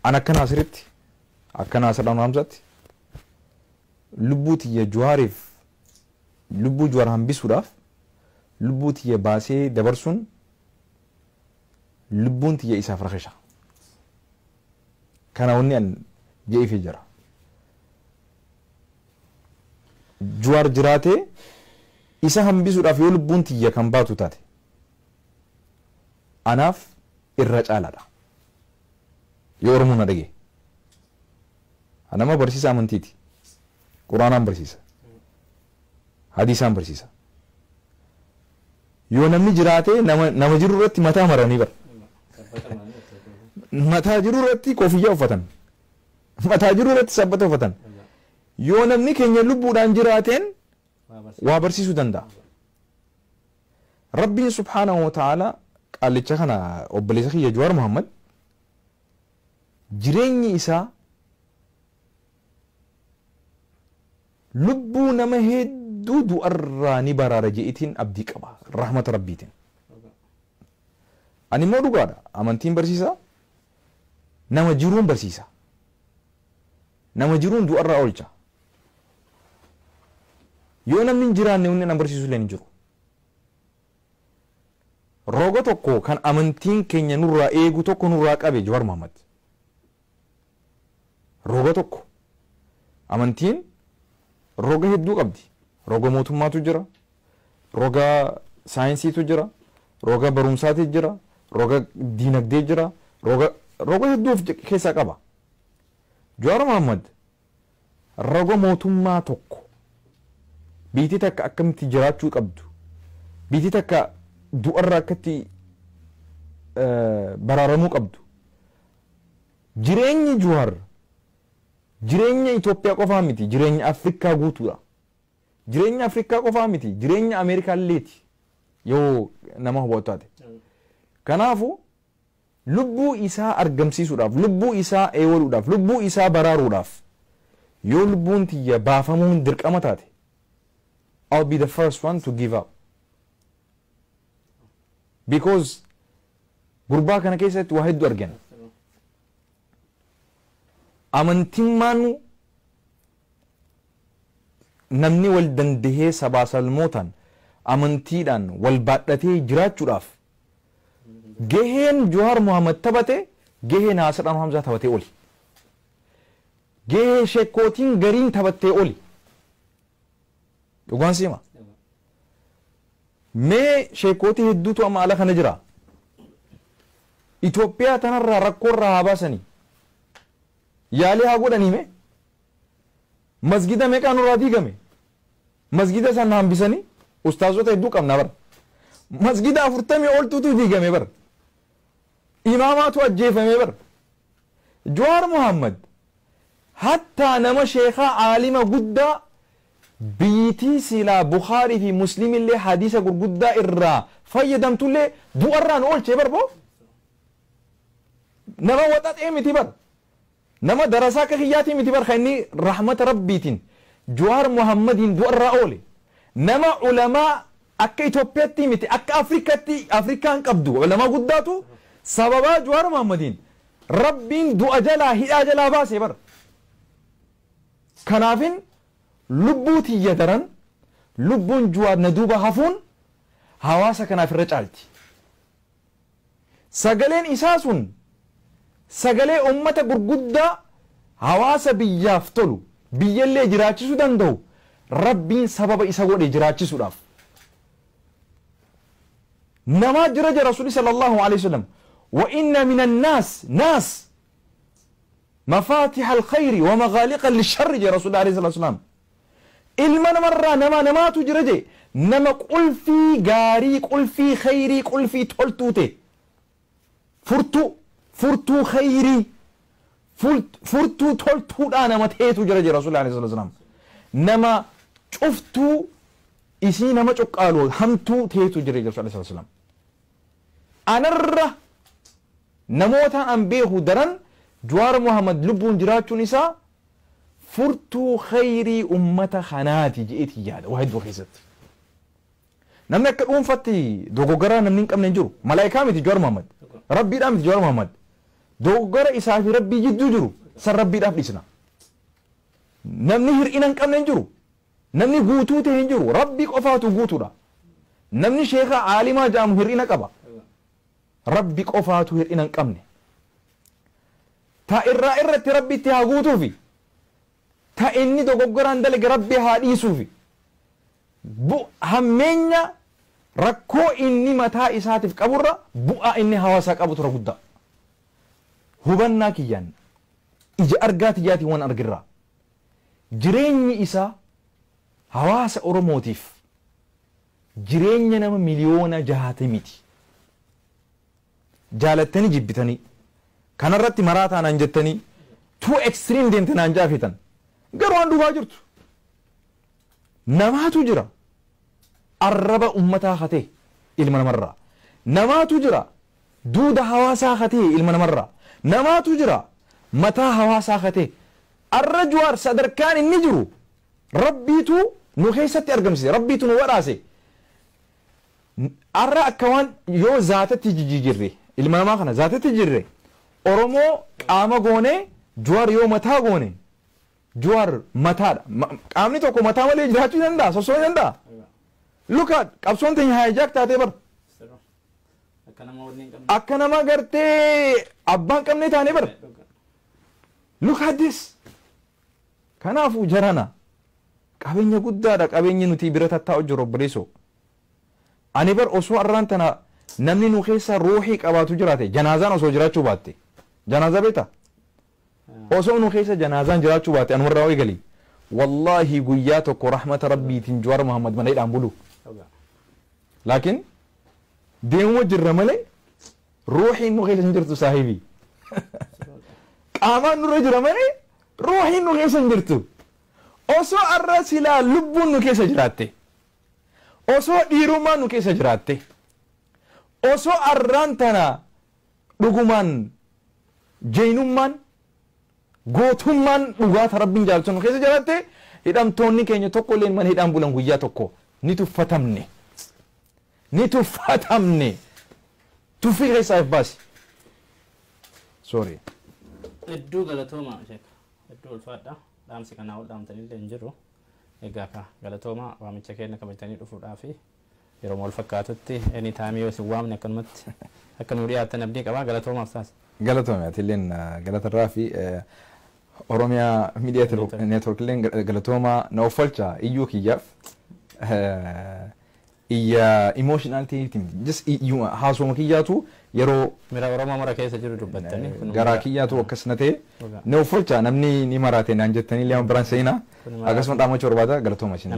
أنا كنا سرت أكنا سلام رمزت لبوت يا جوارف لبو جوار هم بسوراف لبوت يا باسي دبرسون لبونت يا إساف رخشة كان وني أن جاي في جرا جوار جراته إسا هم بسوراف يو لبونت يا كم باتو تاتي أناف الرجال هذا يورمونا دقي أنا ما برسيسا منتيتي قرآن برسيسا حديثا برسيسا يو نمني جراته نما جرورتي متى مراني بر متى جرورتي كوفية وفتن متى جرورتي سبت وفتن يو نمني كن يلبو دان جراتين وابرسيسو دندا ربي سبحانه وتعالى قال لي خنا وبليسخي يا جوار محمد جريني إسا لبو نما هدو أراني برا رجئتين أبدي كبا رحمة ربيتين أني مودو قادا أمانتين برسيسا نما جرون برسيسا نما جرون دو أرى أولجا يونا من جران نوني نمبرسيسو لين جرو روغو توكو كان أمانتين كينيا نورا إيغو توكو نورا كابي جوار محمد روغو توكو أمانتين روغا هدو قبدي روغا موتوماتو جرا روغا ساينسي تو جرا روغا برومساتي جرا روغا دينك دي جرا روغا هدو كيسا قبا جوار محمد روغا موتوما توكو بيتي تاكا أكمتي جراتشو قبدو بيتي تاكا دو أراكتي برارمو قبدو جريني جوار jireenya Itoophiyaa qofaa miti jireenya Afrikaa guutuudha jireenya Afrikaa qofaa miti jireenya Ameerikaa illeeti yoo nama hubatu taate kanaafu lubbuu isaa argamsiisuudhaaf lubbuu isaa eewaluudhaaf lubbuu isaa baraaruudhaaf yoo lubbuun tiyya baafamuun dirqama taate I'll be the first one to give up because gurbaa kana keessatti waa hedduu argina amantiin maanu namni wal dandahee sabaa salmootaan amantiidhaan wal baadhatee jiraachuudhaaf gaheen Jawar Muhammad taphate gahee Naasiraan Hamzaa taphatee oli gahee sheekootiin gariin taphattee oli dhugaan sima mee sheekootii hedduutu amma ala kana jira Itoophiyaa tanarraa rakkoorraa haa baasanii yaalii haa godhaniime masgida meeqaan irraa diigame masgida san hambisanii ustaazota hedduu qabna bara masgida 40 oltuutu diigame bara imaamaatu ajjeefame bara Jawar Muhammad hattaa nama sheekhaa aalima guddaa biitii silaa Bukhaarii fi Muslim illee hadiisa gurguddaa irraa fayyadamtullee du'arraan oolchee barbo nama waxaxee miti bara nama darasaa ka khiyyaati miti bar khayni rahmat rabbiitin Jawar Muhammadin du'arraa oole nama ulamaa akka Itoophiyaatti miti akka Afrikaan qabdu ulamaa guddaatu sababaa Jawar Muhammadin rabbiin du'a jalaa hidhaa jalaa baase bar kanaafin lubbuu tiyya daran lubbuun Jawar na duuba hafuun hawaasa kanaaf irra caalti sagaleen isaa sun sagalee ummata gurguddaa hawaasa biyyaaf tolu biyyallee jiraachisuu danda'u rabbiin sababa isa godhe jiraachisuudhaaf nama jira rasuuli sallallahu alaihi wasallam wa inna min an-nas nas mafatih al-khair wa maghaliq al-sharr ya rasul alaihi wasallam ilma namarraa namaatu jira je nama qulfii gaarii qulfii khayrii qulfii toltuute furtuu khayrii furtuu toltuudhaa nama teetu jira je rasul alaihi wasallam nama cuftuu isii nama cuqqaaloo hamtuu teetu jira rasul alaihi wasallam anarra namoota an beeku daran Jawar Muhammad lubbuun jiraachuun isaa furtuu khayrii ummata kanaati je'eeti yaada waa hedduu keessatti namni akka dhuunfatti dogoggoraa namni hin qabne hin jiru malaayikaa miti Jawar Muhammad rabbiidhaa miti Jawar Muhammad dogoggora isaa fi rabbii jidduu jiru san rabbiidhaaf dhisna. Namni hir'ina hin qabne hin jiru. Namni guutuu ta'e hin jiru. Rabbii qofaatu guutuudha. Namni sheekha aalimaa jedhamu hir'ina qaba. Rabbi qofaatu hir'ina hin qabne. Ta irratti rabbi itti haa guutuufi. Ta inni dogoggoraan dalage rabbi haa dhiisuufi. Hammeenya rakkoo inni mataa isaatiif qaburra bu'aa inni hawaasaa qabu tura guddaa. Hubannaa kiyyaan ija argaa tiyyaatiin waan argirraa. Jireenyi isaa hawaasa Oromootiif jireenya nama miliyoona 60 jaalattanii jibbitanii kanarratti maraa taanaan jettanii too extreme deemtanaan jaafitan garuu waan dhufaa jirtu namaatu jira arraba ummataa hatee ilma namarraa namaatu jira duuda hawaasaa hatee ilma namarraa namaatu jira mataa hawaasaa hatee arra Jewar sadarkaan inni jiru rabbiitu nu keessatti argamsiise rabbiitu nu badhaase arra akka waan yoo zaatatti jijjiirre ilma namaa kana zaatatti jirre Oromoo qaama goone Jewar yoo mataa goone Jewar mataadha qaamni tokko mataa malee jiraachuu danda'a sosoo danda'a look at qabsoon teenya hijack taatee bar akka nama gartee abbaan qabnee taanee bar look at this kanaafuu jarana qabeenya guddaadha qabeenyi nuti bira tattaa'u jiru obboleessoo ani bar osoo arraan tana namni nu keessa ruuxii qabaatu jiraate janaazaan osoo jiraachuu baatte janaaza beeta osoo nu keessa janaazaan jiraachuu baatte anumarraa eegali wallaahi guyyaa tokko rahmata rabbiitiin Jewar Muhammad manaidhaan bulu laakiin deemuma jirra malee ruuxiin nu keessa hin jirtu saahibii qaamaan nurra jira malee ruuxiin nu keessa hin jirtu osoo arra silaa lubbuun nu keessa jiraatte osoo dhiirummaan nu keessa jiraatte osoo arraan tana dhugumaan jeenummaan gootummaan dhugaata rabbiin jaalatu nu keessa jiraatte hidhamtoonni keenya tokko illee mana hidhaan bulan guyyaa tokko ni tuffatamne tuffii keessaa if baasi sorry hedduu galatooma sheekh hedduu ulfaadha dhaamsi kanaa ol dhaamtanii illee hin jiru egaa ka galatooma waamicha keenya kabajtanii dhufuudhaaf yeroo wal fakkaatutti any time yoo isin waamne akkanumatti akka nu dhiyaatan abdii qabaa galatoomaaf taas galatooma atilleen galatarraa fi Oromiyaa Media Network illeen galatooma na uffalcha iyyuu kiyyaaf iyya emotionality just haasuma kiyyaatu yeroo mira Oromoo mara keessa jiru dubbattanii garaa kiyyaatu akkasuma ta'e na uffalcha namni ni maraate naan jettanii illee biraan seenaa akkasuma dhaamachuu barbaada galatooma isin